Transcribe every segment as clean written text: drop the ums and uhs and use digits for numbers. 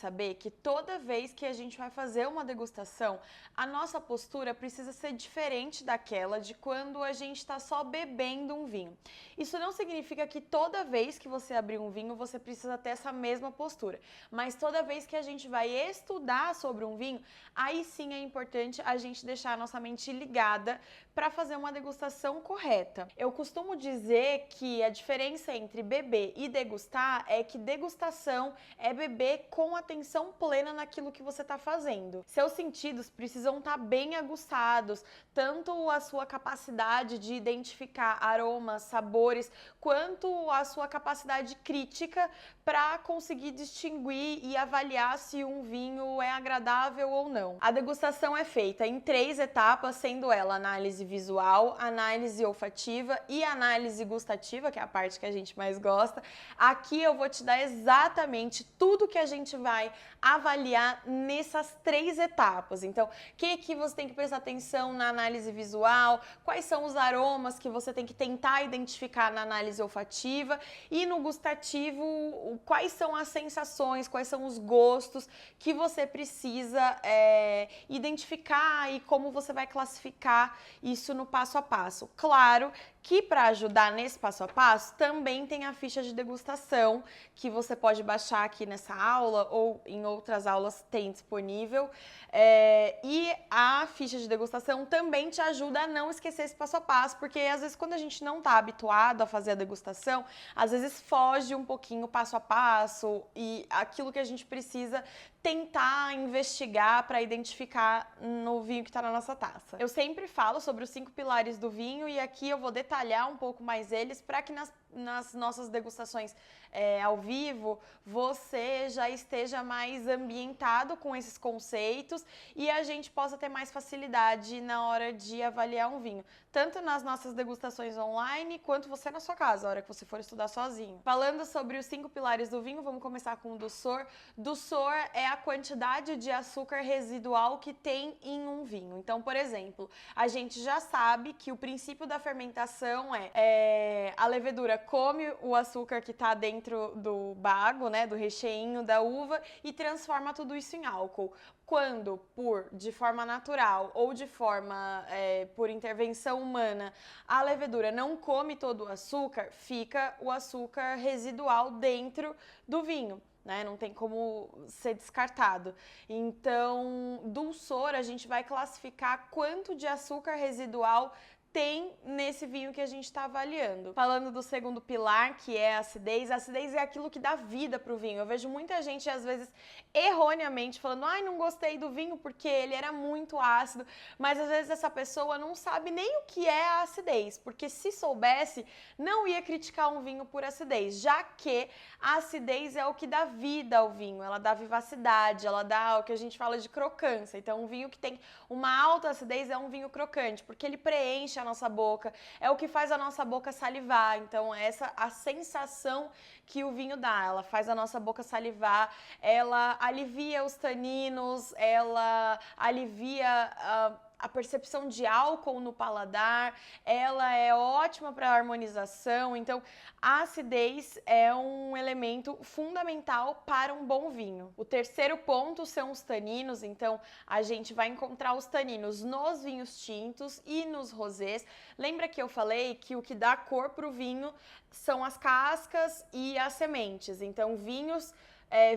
saber que toda vez que a gente vai fazer uma degustação, a nossa postura precisa ser diferente daquela de quando a gente está só bebendo um vinho. Isso não significa que toda vez que você abrir um vinho, você precisa ter essa mesma postura. Mas toda vez que a gente vai estudar sobre um vinho, aí sim é importante a gente deixar a nossa mente ligada para fazer uma degustação correta. Eu costumo dizer que a diferença entre beber e degustar é que degustação é beber com atenção plena naquilo que você está fazendo. Seus sentidos precisam estar bem aguçados, tanto a sua capacidade de identificar aromas, sabores, quanto a sua capacidade crítica para conseguir distinguir e avaliar se um vinho é agradável ou não. A degustação é feita em 3 etapas, sendo ela análise visual, análise olfativa e análise gustativa, que é a parte que a gente mais gosta. Aqui eu vou te dar exatamente tudo que a gente vai avaliar nessas 3 etapas. Então, o que você tem que prestar atenção na análise visual, quais são os aromas que você tem que tentar identificar na análise olfativa e no gustativo, quais são as sensações, quais são os gostos que você precisa identificar e como você vai classificar isso no passo a passo. Claro que para ajudar nesse passo a passo, também tem a ficha de degustação, que você pode baixar aqui nessa aula ou em outras aulas tem disponível. E a ficha de degustação também te ajuda a não esquecer esse passo a passo, porque às vezes quando a gente não está habituado a fazer a degustação, às vezes foge um pouquinho o passo a passo e aquilo que a gente precisa tentar investigar para identificar no vinho que está na nossa taça. Eu sempre falo sobre os 5 pilares do vinho e aqui eu vou detalhar um pouco mais eles para que nas nossas degustações ao vivo você já esteja mais ambientado com esses conceitos e a gente possa ter mais facilidade na hora de avaliar um vinho, tanto nas nossas degustações online quanto você na sua casa, a hora que você for estudar sozinho. Falando sobre os 5 pilares do vinho, vamos começar com o doçor. Doçor é a quantidade de açúcar residual que tem em um vinho. Então, por exemplo, a gente já sabe que o princípio da fermentação a levedura come o açúcar que está dentro do bago, né, do recheinho da uva e transforma tudo isso em álcool. Quando, de forma natural ou de forma por intervenção humana, a levedura não come todo o açúcar, fica o açúcar residual dentro do vinho. Né? Não tem como ser descartado. Então, dulçor, a gente vai classificar quanto de açúcar residual tem nesse vinho que a gente está avaliando. Falando do segundo pilar, que é a acidez é aquilo que dá vida para o vinho. Eu vejo muita gente, às vezes, erroneamente falando, ai, não gostei do vinho porque ele era muito ácido, mas às vezes essa pessoa não sabe nem o que é a acidez, porque se soubesse, não ia criticar um vinho por acidez, já que a acidez é o que dá vida ao vinho, ela dá vivacidade, ela dá o que a gente fala de crocância. Então, um vinho que tem uma alta acidez é um vinho crocante, porque ele preenche a nossa boca, é o que faz a nossa boca salivar. Então, essa a sensação que o vinho dá, ela faz a nossa boca salivar, ela alivia os taninos, ela alivia a percepção de álcool no paladar, ela é ótima para harmonização. Então, a acidez é um elemento fundamental para um bom vinho. O terceiro ponto são os taninos. Então, a gente vai encontrar os taninos nos vinhos tintos e nos rosés. Lembra que eu falei que o que dá cor para o vinho são as cascas e as sementes. Então, vinhos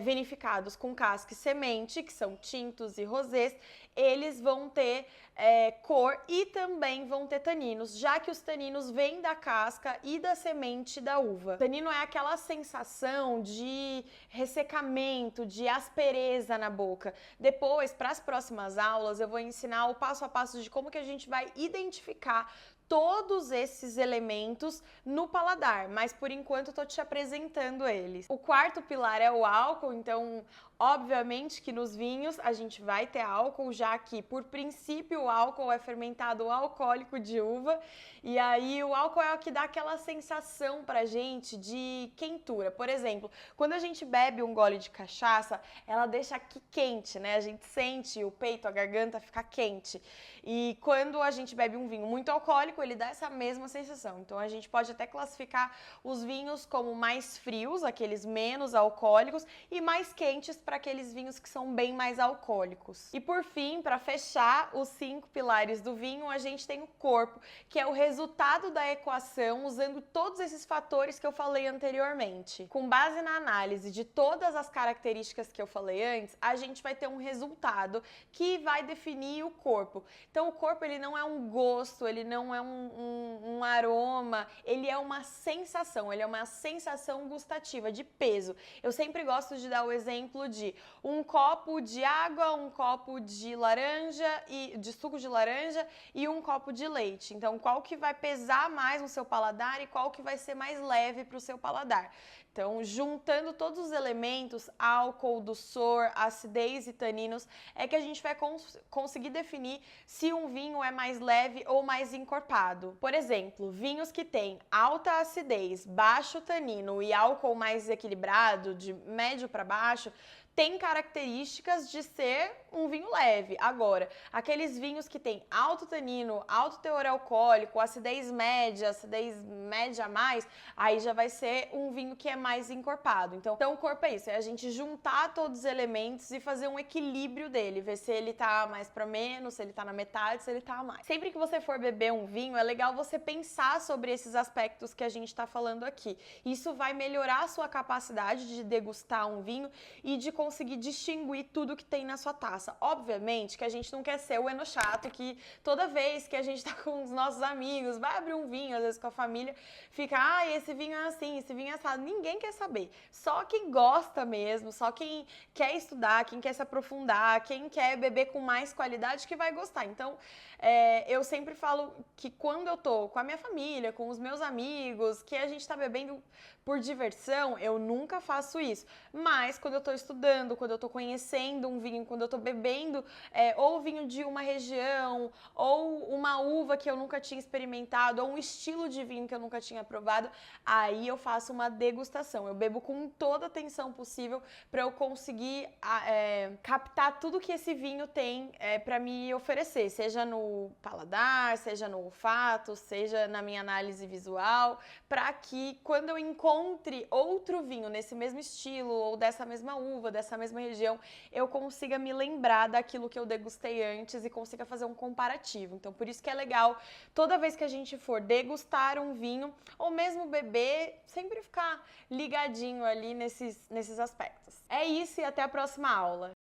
vinificados com casca e semente, que são tintos e rosés, eles vão ter cor e também vão ter taninos, já que os taninos vêm da casca e da semente da uva. Tanino é aquela sensação de ressecamento, de aspereza na boca. Depois, para as próximas aulas, eu vou ensinar o passo a passo de como que a gente vai identificar todos esses elementos no paladar, mas por enquanto eu tô te apresentando eles. O quarto pilar é o álcool, então obviamente que nos vinhos a gente vai ter álcool, já que por princípio o álcool é fermentado alcoólico de uva, e aí o álcool é o que dá aquela sensação pra gente de quentura. Por exemplo, quando a gente bebe um gole de cachaça, ela deixa aqui quente, né? A gente sente o peito, a garganta ficar quente. E quando a gente bebe um vinho muito alcoólico, ele dá essa mesma sensação. Então a gente pode até classificar os vinhos como mais frios, aqueles menos alcoólicos, e mais quentes para aqueles vinhos que são bem mais alcoólicos. E por fim, para fechar os 5 pilares do vinho, a gente tem o corpo, que é o resultado da equação usando todos esses fatores que eu falei anteriormente. Com base na análise de todas as características que eu falei antes, a gente vai ter um resultado que vai definir o corpo. Então o corpo ele não é um gosto, ele não é um aroma, ele é uma sensação, ele é uma sensação gustativa de peso. Eu sempre gosto de dar o exemplo de um copo de água, um copo de laranja e de suco de laranja e um copo de leite. Então, qual que vai pesar mais no seu paladar e qual que vai ser mais leve para o seu paladar? Então, juntando todos os elementos, álcool, doçor, acidez e taninos, é que a gente vai conseguir definir se um vinho é mais leve ou mais encorpado. Por exemplo, vinhos que têm alta acidez, baixo tanino e álcool mais equilibrado, de médio para baixo, tem características de ser um vinho leve. Agora, aqueles vinhos que têm alto tanino, alto teor alcoólico, acidez média a mais, aí já vai ser um vinho que é mais encorpado. Então o corpo é isso, é a gente juntar todos os elementos e fazer um equilíbrio dele, ver se ele tá mais para menos, se ele tá na metade, se ele tá a mais. Sempre que você for beber um vinho, é legal você pensar sobre esses aspectos que a gente tá falando aqui. Isso vai melhorar a sua capacidade de degustar um vinho e de conseguir distinguir tudo que tem na sua taça. Obviamente que a gente não quer ser o enochato que toda vez que a gente tá com os nossos amigos, vai abrir um vinho, às vezes com a família, fica, esse vinho é assim, esse vinho é assado. Ninguém quer saber. Só quem gosta mesmo, só quem quer estudar, quem quer se aprofundar, quem quer beber com mais qualidade que vai gostar. Então, eu sempre falo que quando eu tô com a minha família, com os meus amigos, que a gente tá bebendo por diversão, eu nunca faço isso. Mas quando eu tô estudando, quando eu tô conhecendo um vinho, quando eu tô bebendo ou vinho de uma região, ou uma uva que eu nunca tinha experimentado, ou um estilo de vinho que eu nunca tinha provado, aí eu faço uma degustação. Eu bebo com toda a atenção possível para eu conseguir captar tudo que esse vinho tem para me oferecer, seja no paladar, seja no olfato, seja na minha análise visual, para que quando eu encontre outro vinho nesse mesmo estilo ou dessa mesma uva, dessa mesma região, eu consiga me lembrar daquilo que eu degustei antes e consiga fazer um comparativo. Então, por isso que é legal, toda vez que a gente for degustar um vinho, ou mesmo beber, sempre ficar ligadinho ali nesses aspectos. É isso e até a próxima aula!